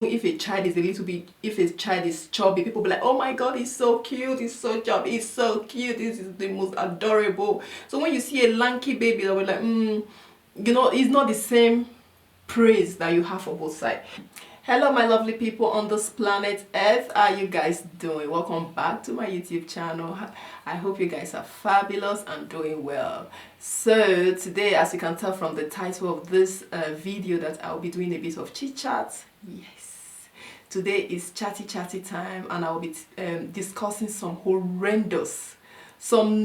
If a child is a little bit, if a child is chubby, people be like, oh my god, he's so cute, he's so chubby, he's so cute, this is the most adorable. So when you see a lanky baby, they'll be like, you know, it's not the same praise that you have for both sides. Hello my lovely people on this planet Earth, how are you guys doing? Welcome back to my YouTube channel. I hope you guys are fabulous and doing well. So today, as you can tell from the title of this video, that I'll be doing a bit of chit chat. Yes, today is chatty time, and I'll be discussing some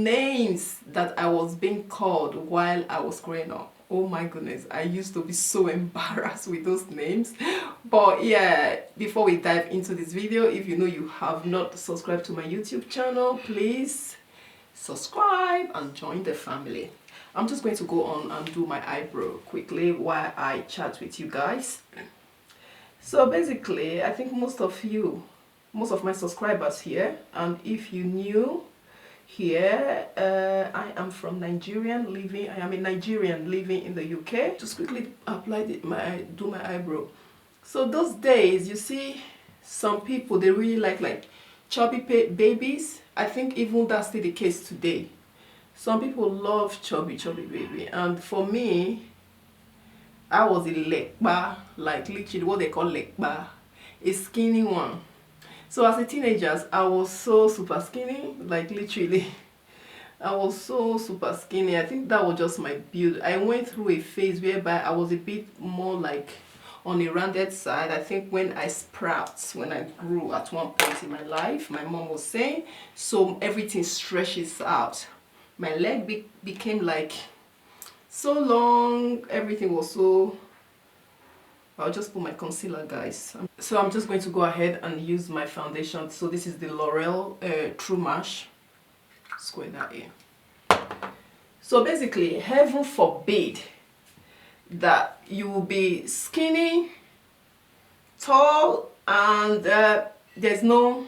names that I was being called while I was growing up. Oh my goodness, I used to be so embarrassed with those names. But yeah, before we dive into this video, if you know you have not subscribed to my YouTube channel, please subscribe and join the family. I'm just going to go on and do my eyebrow quickly while I chat with you guys. So basically, I think most of my subscribers here, and if you new here, I am from Nigerian living. I am a Nigerian living in the UK. Just quickly do my eyebrow. So those days, you see, some people, they really like chubby babies. I think even that's still the case today. Some people love chubby baby, and for me, I was a lekba, like literally what they call lekba, a skinny one. So as a teenager, I was so super skinny, like literally, I was so super skinny. I think that was just my build. I went through a phase whereby I was a bit more like on the rounded side. I think when I grew at one point in my life, my mom was saying, so everything stretches out. My leg became like so long, everything was so... I'll just put my concealer, guys. So I'm just going to go ahead and use my foundation. So this is the L'Oreal True Match. Square that in. So basically, heaven forbid that you will be skinny, tall, and there's no,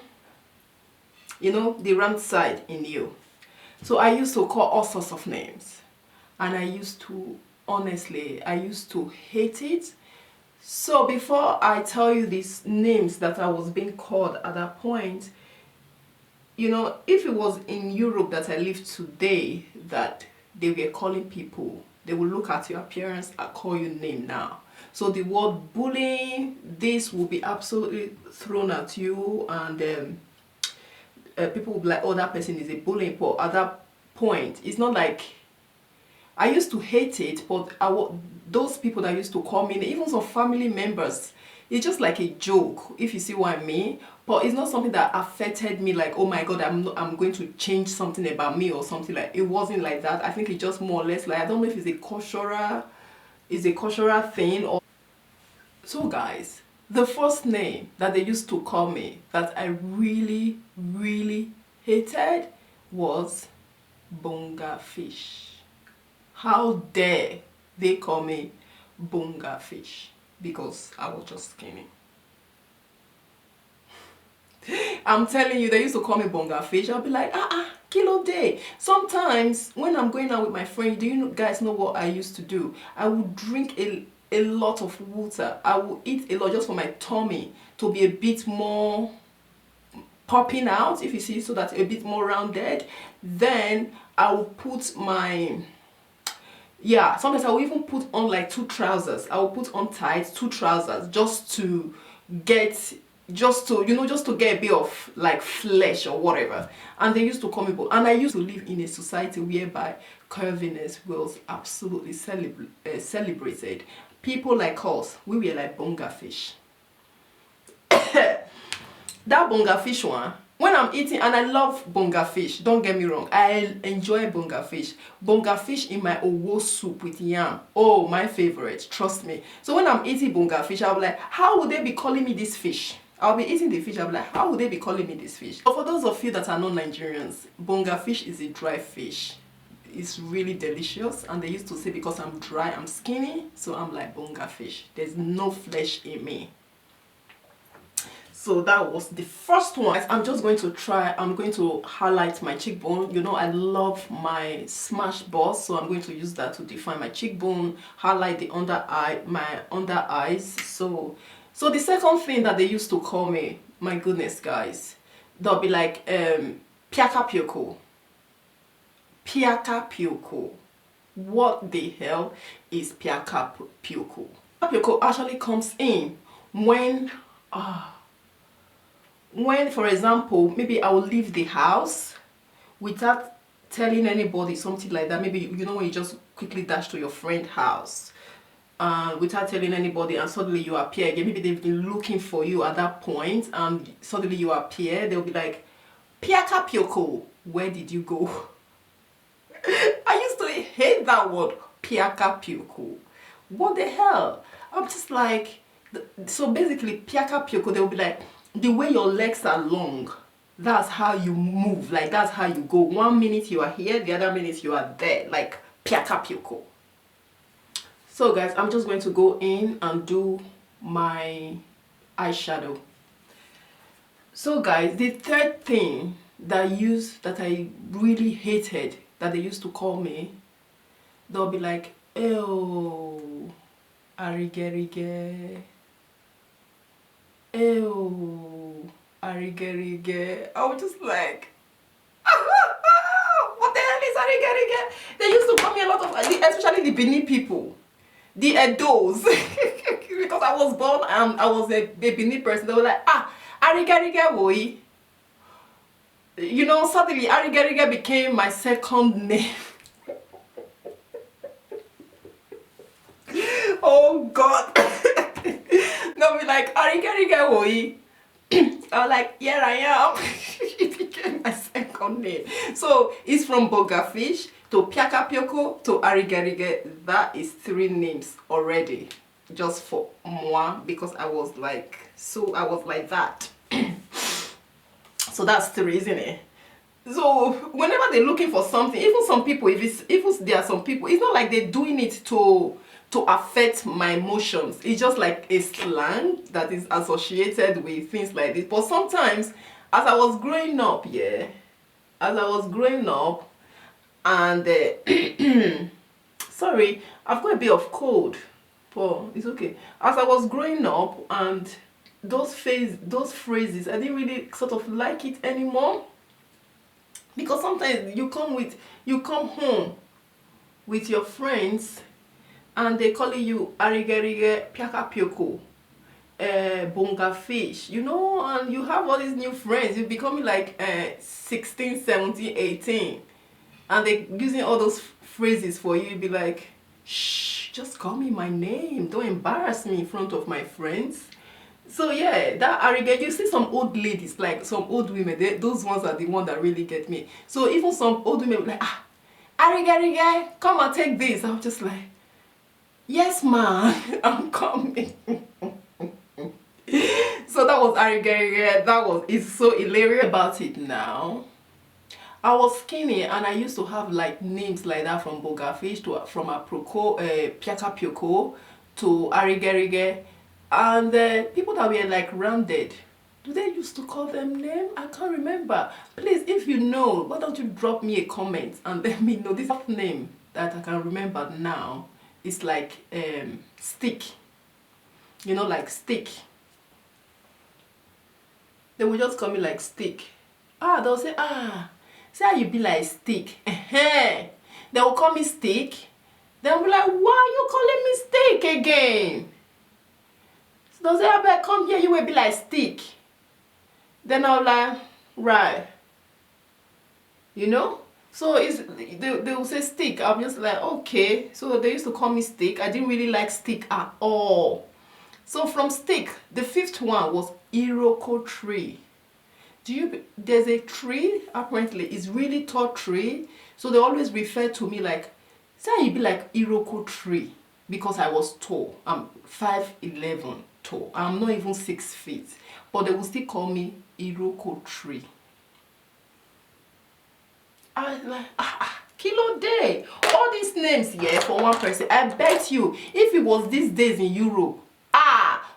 the round side in you. So I used to call all sorts of names. And I used to, honestly, hate it. So before I tell you these names that I was being called at that point, if it was in Europe that I live today, that they were calling people, they will look at your appearance and call you name now. So the word bullying, this will be absolutely thrown at you, and people will be like, oh, that person is a bully. But at that point, it's not like... I used to hate it, but those people that used to call me, even some family members, it's just like a joke, if you see what I mean. But it's not something that affected me like, oh my god, I'm going to change something about me or something. Like, it wasn't like that. I think it's just more or less like, I don't know if it's a cultural thing or... So guys, the first name that they used to call me that I really hated was Bonga Fish. How dare they call me Bonga Fish because I was just skinny. I'm telling you, they used to call me Bonga Fish. I'll be like, kilo day. Sometimes when I'm going out with my friend, do you guys know what I used to do? I would drink a lot of water. I would eat a lot just for my tummy to be a bit more popping out, if you see, so that a bit more rounded. Then I will put my... Yeah, sometimes I will even put on like 2 trousers. I will put on tights, 2 trousers, just to get a bit of like flesh or whatever. And they used to call me, and I used to live in a society whereby curviness was absolutely celebrated. People like us, we were like Bonga Fish. That Bonga Fish one, when I'm eating, and I love Bonga Fish, don't get me wrong, I enjoy Bonga Fish. Bonga Fish in my owo soup with yam. Oh, my favorite, trust me. So when I'm eating Bonga Fish, I'll be like, how would they be calling me this fish? I'll be eating the fish, I'll be like, how would they be calling me this fish? But for those of you that are not Nigerians, Bonga Fish is a dry fish. It's really delicious, and they used to say because I'm dry, I'm skinny, so I'm like Bonga Fish. There's no flesh in me. So that was the first one. I'm going to highlight my cheekbone. I love my smash boss, so I'm going to use that to define my cheekbone, highlight the under eye, my under eyes. So So the second thing that they used to call me, my goodness guys, they'll be like Piaka Pioko. Piaka Pioko. What the hell is Piaka Pioko? Pioko actually comes in when for example, maybe I will leave the house without telling anybody, something like that. Maybe, you know, when you just quickly dash to your friend's house without telling anybody, and suddenly you appear again. Maybe they've been looking for you at that point, and suddenly you appear. They'll be like, Piaka Pioko, where did you go? I used to hate that word, Piaka Pioko. What the hell? I'm just like, so basically, Piaka Pioko, they'll be like, the way your legs are long, that's how you move, like that's how you go. 1 minute you are here, the other minute you are there, like Piaka Pioko. So guys, I'm just going to go in and do my eyeshadow. So guys, the third thing that I really hated, that they used to call me, they'll be like, ew, arigerige, ew, arigerige. I was just like, what the hell is arigerige? They used to call me a lot of, especially the Benin people, the Edos, because I was born and I was a Benin person. They were like, arigerige boy. You know, suddenly arigerige became my second name. Oh God. They'll be like, arigerige boy. I was like, here I am. It became my second name. So it's from Bogafish to Piaka Pioko to arigerige. That is 3 names already, just for moi, because I was like that. So that's 3, isn't it? So whenever they're looking for something, even some people, if there are some people, it's not like they're doing it to affect my emotions. It's just like a slang that is associated with things like this. But sometimes, as I was growing up, and sorry, I've got a bit of cold, but it's okay. As I was growing up, and those phrases, I didn't really sort of like it anymore, because sometimes you come home with your friends and they calling you arigerige, Piaka Pioko, bonga fish, you know, and you have all these new friends. You're becoming like 16, 17, 18, and they're using all those phrases for you. You'd be like, shh, just call me my name, don't embarrass me in front of my friends. So yeah, that arigerige, you see some old ladies, like some old women, those ones are the ones that really get me. So even some old women like, arigerige, come and take this. I'm just like, yes man, I'm coming. So that was arigerige. It's so hilarious about it now. I was skinny and I used to have like names like that, from Bogafish to from Aproko, Piaka Pioko to arigerige. And people that were like rounded, do they used to call them name? I can't remember. Please, if you know, why don't you drop me a comment and let me know. This name that I can remember now is like stick. You know, like stick. They will just call me like stick. They'll say, say how you be like stick. They will call me stick. They'll be like, why are you calling me stick again? They'll say, I better come here, you will be like stick. Then I'll like, right. You know? So they will say stick. I'm just like, okay. So they used to call me stick. I didn't really like stick at all. So from stick, the 5th one was Iroko tree. There's a tree, apparently, it's really tall tree. So they always refer to me like, say you be like Iroko tree, because I was tall. I'm 5'11". Tall. I'm not even 6 feet, but they will still call me Iroko tree. I was like, kilo day. All these names here for one person. I bet you, if it was these days in Europe,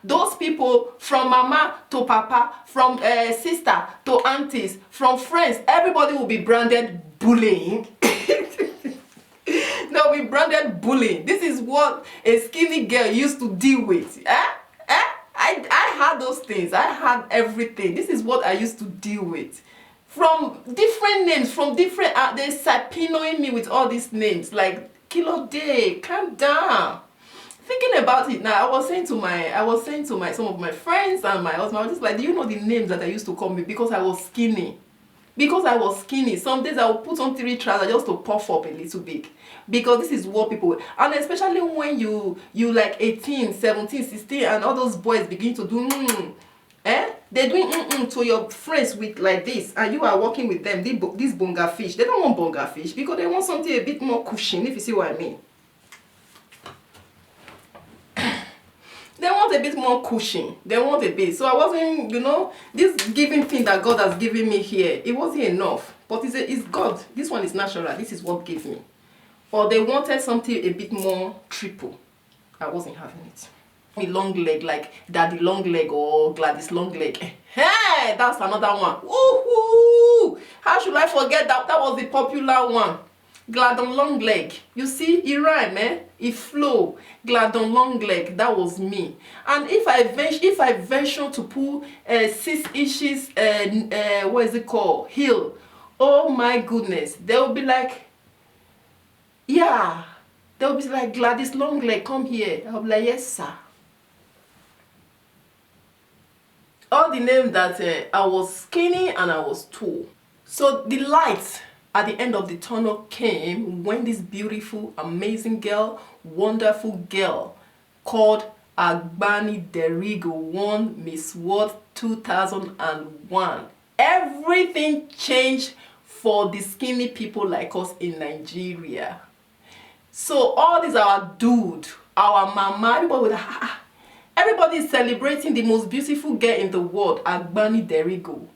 those people, from mama to papa, from sister to aunties, from friends, everybody will be branded bullying. They'll be branded bullying. This is what a skinny girl used to deal with. I had those things. I had everything. This is what I used to deal with. From different names, from different, they're sapinoing me with all these names. Like, Kilo Day, calm down. Thinking about it now, I was saying to some of my friends and my husband, I was just like, do you know the names that I used to call me? Because I was skinny. Because I was skinny, some days I would put on 3 trousers just to puff up a little bit. Because this is what people, and especially when you like 18, 17, 16, and all those boys begin to do they're doing to your friends with like this, and you are working with them, these bonga fish. They don't want bonga fish because they want something a bit more cushion, if you see what I mean. They want a bit more cushion. They want a bit. So I wasn't, this giving thing that God has given me here, it wasn't enough. But it's God. This one is natural. This is what gave me. Or they wanted something a bit more triple. I wasn't having it. A long leg, like Daddy Long Leg or Gladys Long Leg. Hey, that's another one. Woohoo! How should I forget that? That was the popular one. Gladon Long Leg. You see, it rhyme, it flow. Gladon Long Leg, that was me. And if I venture to pull 6 inches, what is it called? Heel. Oh my goodness. They will be like, yeah. They will be like, Gladys Long Leg, come here. I'll be like, yes, sir. All the names that I was skinny and I was tall. So the lights at the end of the tunnel came when this beautiful, amazing girl, wonderful girl called Agbani Derigo won Miss World 2001. Everything changed for the skinny people like us in Nigeria. So all these our dude, our mama, everybody is celebrating the most beautiful girl in the world, Agbani Derigo.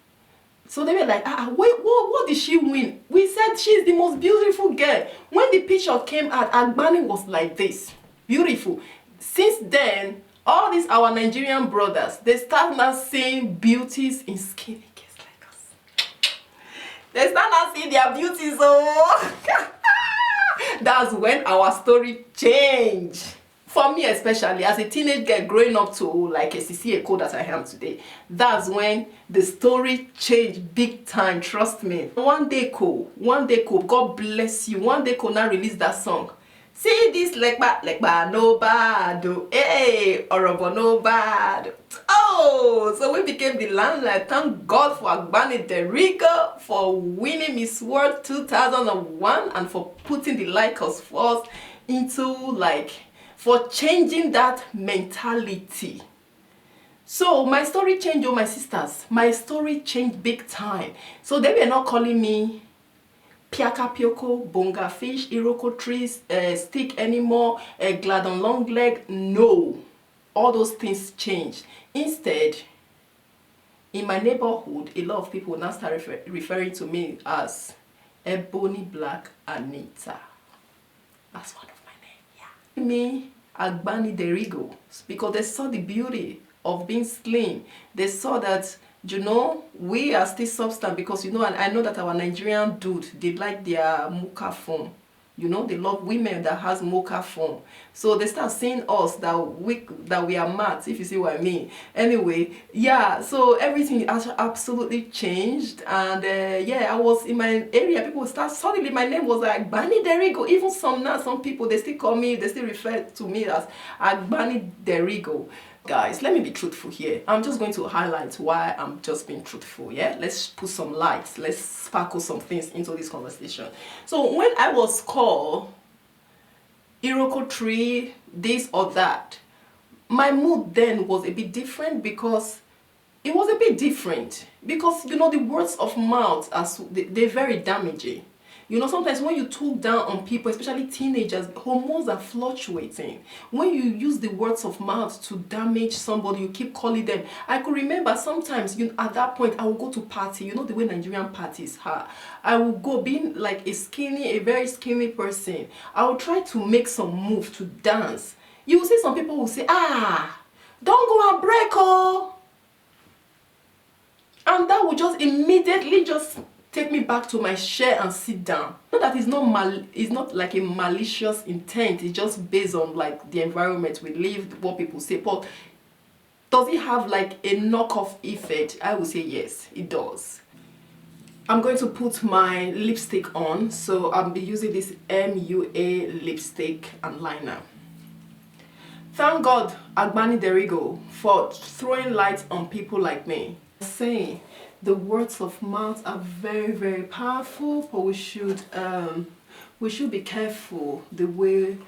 So they were like, wait, what did she win? We said she's the most beautiful girl. When the picture came out, Agbani was like this. Beautiful. Since then, all these our Nigerian brothers, they start now seeing beauties in skinny girls like us. They start now seeing their beauties, oh. That's when our story changed. For me especially, as a teenage girl growing up to like a CCA code that I am today, that's when the story changed big time, trust me. One day, God bless you, one day now release that song. See this lekba no bad, hey, orobo no bad. Oh, so we became the landlord. Thank God for Agbani Derigo for winning Miss World 2001 and for putting the Lycos force into like, for changing that mentality. So my story changed, oh my sisters. My story changed big time. So they were not calling me Piaka Pioko, Bonga Fish, Iroko Trees, Stick anymore, Gladon Long Leg. No. All those things changed. Instead, in my neighborhood, a lot of people now start referring to me as Ebony Black Anita. That's one of me, Agbani Derigo, because they saw the beauty of being slim. They saw that, we are still substance because, and I know that our Nigerian dude, they like their mocha form. They love women that has mocha form. So they start seeing us that we are mad, if you see what I mean. Anyway, yeah, so everything has absolutely changed. And I was in my area, people start, suddenly my name was like Agbani Derigo. Even some people, they still call me, they still refer to me as Agbani Derigo. Guys, let me be truthful here. I'm just going to highlight why I'm just being truthful, yeah? Let's put some lights. Let's sparkle some things into this conversation. So when I was called Iroko Tree, this or that, my mood then was a bit different because it was a bit different. Because, the words of mouth, they're very damaging. Sometimes when you talk down on people, especially teenagers, hormones are fluctuating. When you use the words of mouth to damage somebody, you keep calling them. I could remember sometimes, at that point, I would go to party. The way Nigerian parties are. I would go, being like a very skinny person. I would try to make some move to dance. You will see some people will say, don't go and break, oh. And that would just immediately take me back to my chair and sit down. Not that it's not like a malicious intent. It's just based on like the environment we live, what people say. But Does it have like a knockoff effect? I would say yes, it does. I'm going to put my lipstick on, so I'll be using this MUA lipstick and liner. Thank God, Agbani Derigo, for throwing light on people like me. Saying the words of mouth are very, very powerful, but we should be careful the way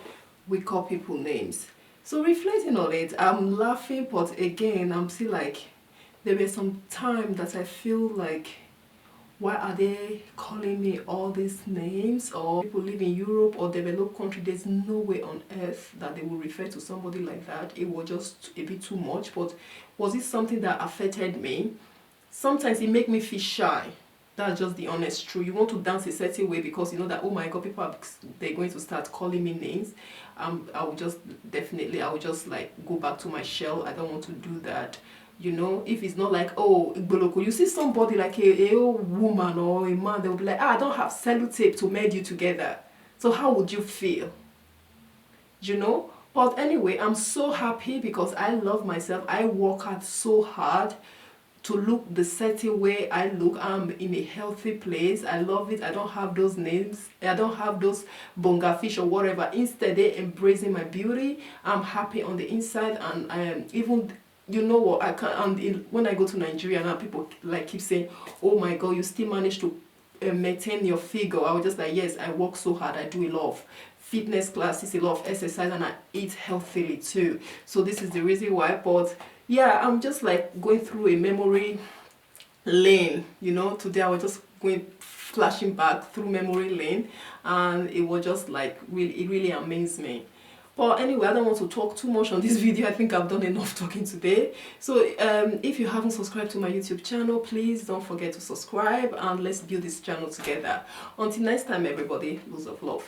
we call people names. So reflecting on it, I'm laughing, but again, I'm still like, there were some time that I feel like, why are they calling me all these names? Or people live in Europe or developed country, there's no way on earth that they will refer to somebody like that. It was just a bit too much. But was it something that affected me? Sometimes it make me feel shy. That's just the honest truth. You want to dance a certain way because you know that, oh my God, people they're going to start calling me names. I will just like go back to my shell. I don't want to do that. You know, if it's not like, oh, Igboloko, you see somebody like a woman or a man, they'll be like, I don't have sellotape to meld you together. So how would you feel? You know? But anyway, I'm so happy because I love myself. I work out so hard to look the certain way I look. I'm in a healthy place. I love it. I don't have those names. I don't have those bonga fish or whatever. Instead, they're embracing my beauty. I'm happy on the inside, and I am even. You know what, I can't, and when I go to Nigeria now, people like keep saying, oh my God, you still manage to maintain your figure. I was just like, yes, I work so hard. I do a lot of fitness classes, a lot of exercise, and I eat healthily too. So this is the reason why. But yeah, I'm just like going through a memory lane. You know, today I was just flashing back through memory lane, and it was just like it really amazed me. But anyway, I don't want to talk too much on this video. I think I've done enough talking today. So if you haven't subscribed to my YouTube channel, please don't forget to subscribe, and let's build this channel together. Until next time, everybody, loads of love.